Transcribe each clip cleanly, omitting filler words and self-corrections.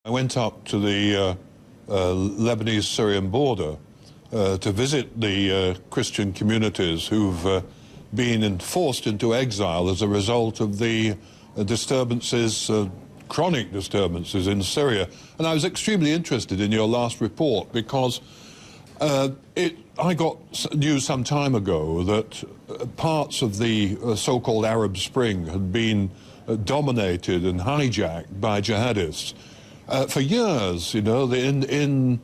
I went up to the Lebanese-Syrian border to visit the Christian communities who've been forced into exile as a result of the disturbances, chronic disturbances in Syria. And I was extremely interested in your last report because I got news some time ago that parts of the so-called Arab Spring had been dominated and hijacked by jihadists. For years, you know, in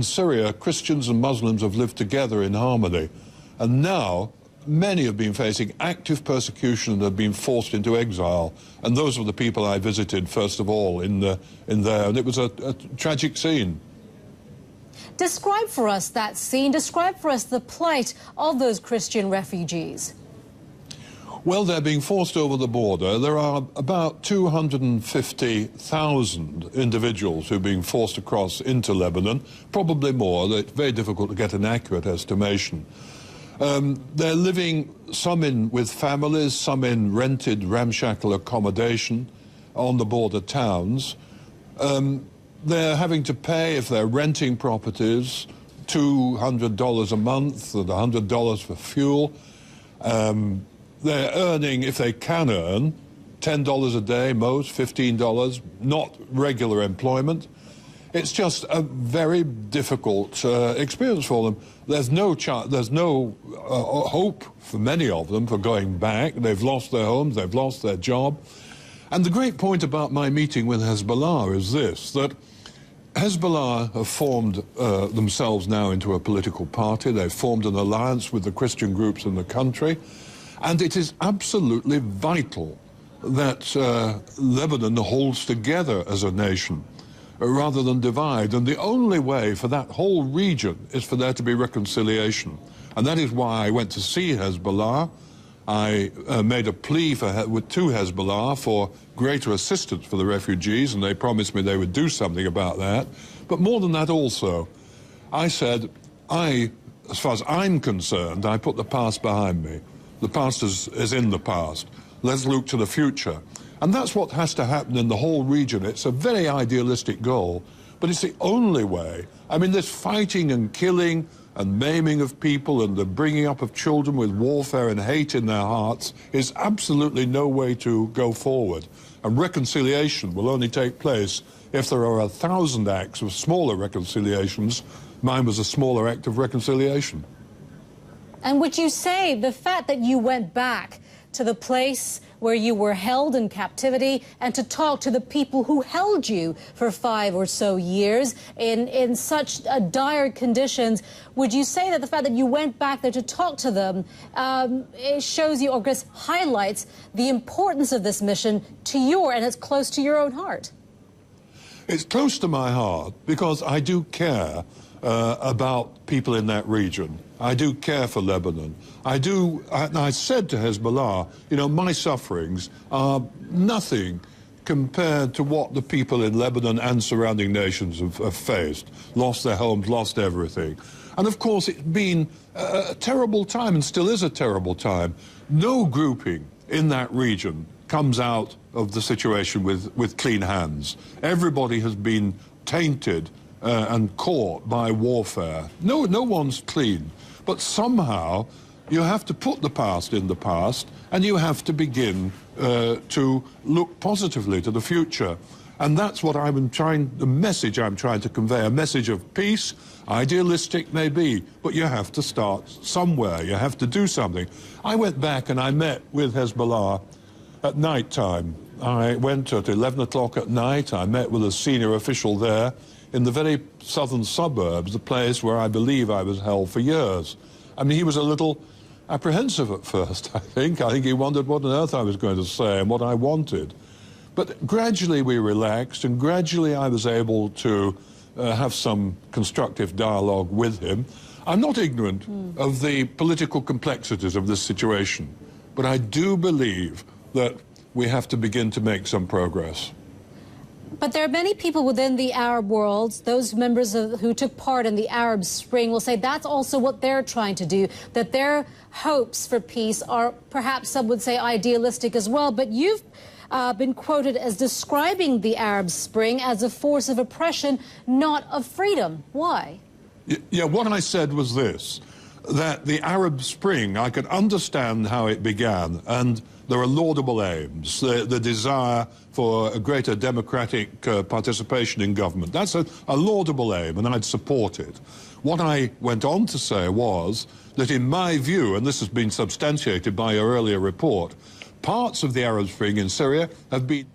Syria, Christians and Muslims have lived together in harmony. And now, many have been facing active persecution and have been forced into exile. And those were the people I visited, first of all, in there. And it was a tragic scene. Describe for us that scene. Describe for us the plight of those Christian refugees. Well, they're being forced over the border. There are about 250,000 individuals who are being forced across into Lebanon, probably more. It's very difficult to get an accurate estimation. They're living, some with families, some in rented ramshackle accommodation on the border towns. They're having to pay, if they're renting properties, $200 a month and $100 for fuel. They're earning, if they can earn, $10 a day, most, $15, not regular employment. It's just a very difficult experience for them. There's no hope for many of them for going back. They've lost their homes, they've lost their job. And the great point about my meeting with Hezbollah is this, that Hezbollah have formed themselves now into a political party. They've formed an alliance with the Christian groups in the country. And it is absolutely vital that Lebanon holds together as a nation rather than divide. And the only way for that whole region is for there to be reconciliation. And that is why I went to see Hezbollah. I made a plea to Hezbollah for greater assistance for the refugees, and they promised me they would do something about that. But more than that also, I said, as far as I'm concerned, I put the past behind me. The past is in the past. Let's look to the future. And that's what has to happen in the whole region. It's a very idealistic goal, but it's the only way. I mean, this fighting and killing and maiming of people and the bringing up of children with warfare and hate in their hearts is absolutely no way to go forward. And reconciliation will only take place if there are 1,000 acts of smaller reconciliations. Mine was a smaller act of reconciliation. And would you say the fact that you went back to the place where you were held in captivity and to talk to the people who held you for 5 or so years in such dire conditions, would you say that the fact that you went back there to talk to them, it shows you, or just highlights the importance of this mission to and it's close to your own heart? It's close to my heart because I do care about people in that region. I do care for Lebanon. I said to Hezbollah, you know, my sufferings are nothing compared to what the people in Lebanon and surrounding nations have faced. Lost their homes, lost everything. And of course, it's been a terrible time and still is a terrible time. No grouping in that region comes out of the situation with clean hands. Everybody has been tainted and caught by warfare. No one's clean. But somehow you have to put the past in the past and you have to begin to look positively to the future. And that's what the message I'm trying to convey, a message of peace, idealistic maybe, but you have to start somewhere, you have to do something. I went back and I met with Hezbollah at night time. I went at 11 o'clock at night, I met with a senior official there in the very southern suburbs, the place where I believe I was held for years. I mean, he was a little apprehensive at first, I think. I think he wondered what on earth I was going to say and what I wanted. But gradually we relaxed, and gradually I was able to have some constructive dialogue with him. I'm not ignorant of the political complexities of this situation, but I do believe that we have to begin to make some progress. But there are many people within the Arab world, those members who took part in the Arab Spring will say that's also what they're trying to do, that their hopes for peace are perhaps, some would say, idealistic as well. But you've been quoted as describing the Arab Spring as a force of oppression, not of freedom. Why? Yeah, what I said was this, that the Arab Spring, I could understand how it began, and there are laudable aims, the desire for a greater democratic participation in government. That's a laudable aim, and I'd support it. What I went on to say was that in my view, and this has been substantiated by your earlier report, parts of the Arab Spring in Syria have been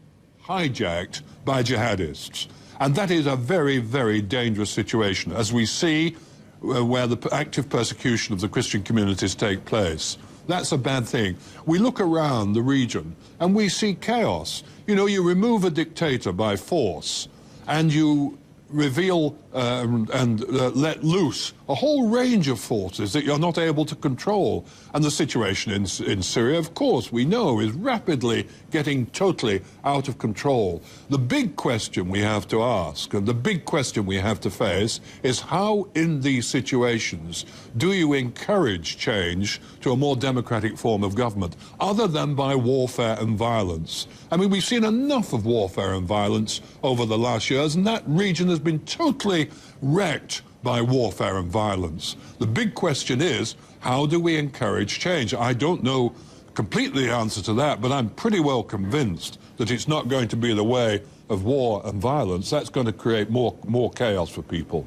hijacked by jihadists. And that is a very, very dangerous situation, as we see where the active persecution of the Christian communities take place. That's a bad thing. We look around the region and we see chaos. You know, you remove a dictator by force and you reveal and let loose a whole range of forces that you're not able to control. And the situation in Syria, of course, we know is rapidly getting totally out of control. The big question we have to ask and the big question we have to face is how in these situations do you encourage change to a more democratic form of government other than by warfare and violence? I mean, we've seen enough of warfare and violence over the last years, and that region has been totally wrecked by warfare and violence. The big question is, how do we encourage change? I don't know completely the answer to that, but I'm pretty well convinced that it's not going to be the way of war and violence. That's going to create more chaos for people.